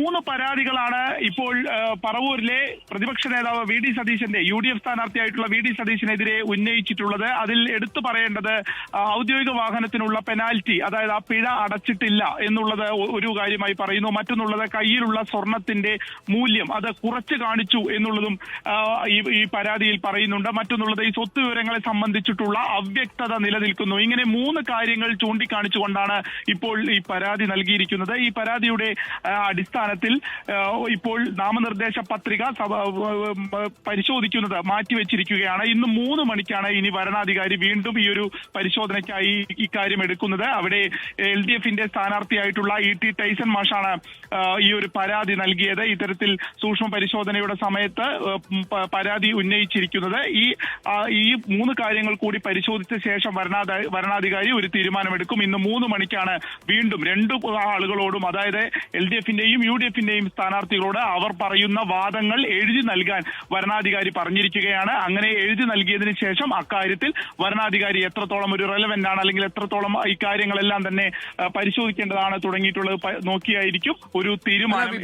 മൂന്ന് പരാതികളാണ് ഇപ്പോൾ പറവൂരിലെ പ്രതിപക്ഷ നേതാവ് വി ഡി സതീശന്റെ UDF സ്ഥാനാർത്ഥിയായിട്ടുള്ള വി ഡി സതീശനെതിരെ ഉന്നയിച്ചിട്ടുള്ളത്. അതിൽ എടുത്തു പറയേണ്ടത് ഔദ്യോഗിക വാഹനത്തിനുള്ള പെനാൽറ്റി, അതായത് ആ പിഴ അടച്ചിട്ടില്ല എന്നുള്ളത് ഒരു കാര്യമായി പറയുന്നു. മറ്റൊന്നുള്ളത് കയ്യിലുള്ള സ്വർണത്തിന്റെ മൂല്യം അത് കുറച്ച് കാണിച്ചു എന്നുള്ളതും ഈ പരാതിയിൽ പറയുന്നുണ്ട്. മറ്റൊന്നുള്ളത് ഈ സ്വത്ത് വിവരങ്ങളെ സംബന്ധിച്ചിട്ടുള്ള അവ്യക്തത നിലനിൽക്കുന്നു. ഇങ്ങനെ മൂന്ന് കാര്യങ്ങൾ ചൂണ്ടിക്കാണിച്ചുകൊണ്ടാണ് ഇപ്പോൾ ഈ പരാതി നൽകിയിരിക്കുന്നത്. ഈ പരാതിയുടെ അടിസ്ഥാനത്തിൽ ഇപ്പോൾ നാമനിർദ്ദേശ പത്രിക പരിശോധിക്കുന്നത് മാറ്റിവെച്ചിരിക്കുകയാണ്. ഇന്ന് 3 മണിക്കാണ് ഇനി വരണാധികാരി വീണ്ടും ഈ ഒരു പരിശോധനയ്ക്കായി ഇക്കാര്യം എടുക്കുന്നത്. അവിടെ LDFന്റെ സ്ഥാനാർത്ഥിയായിട്ടുള്ള ET ടൈസൺ മാഷാണ് ഈ ഒരു പരാതി നൽകിയത്. ഇത്തരത്തിൽ സൂക്ഷ്മ പരിശോധനയുടെ സമയത്ത് പരാതി ഉന്നയിച്ചിരിക്കുന്നത്. ഈ 3 കാര്യങ്ങൾ കൂടി പരിശോധിച്ച ശേഷം വരണാധികാരി ഒരു തീരുമാനമെടുക്കും. ഇന്ന് 3 മണിക്കാണ് വീണ്ടും 2 ആളുകളോടും, അതായത് LDFന്റെയും UDFന്റെയും സ്ഥാനാർത്ഥികളോട് അവർ പറയുന്ന വാദങ്ങൾ എഴുതി നൽകാൻ വരണാധികാരി പറഞ്ഞിരിക്കുകയാണ്. അങ്ങനെ എഴുതി നൽകിയതിനു ശേഷം അക്കാര്യത്തിൽ വരണാധികാരി എത്രത്തോളം ഒരു റെലവന്റ് ആണ്, അല്ലെങ്കിൽ എത്രത്തോളം ഇക്കാര്യങ്ങളെല്ലാം തന്നെ പരിശോധിക്കേണ്ടതാണ് തുടങ്ങിയിട്ടുള്ളത് നോക്കിയായിരിക്കും ഒരു തീരുമാനം.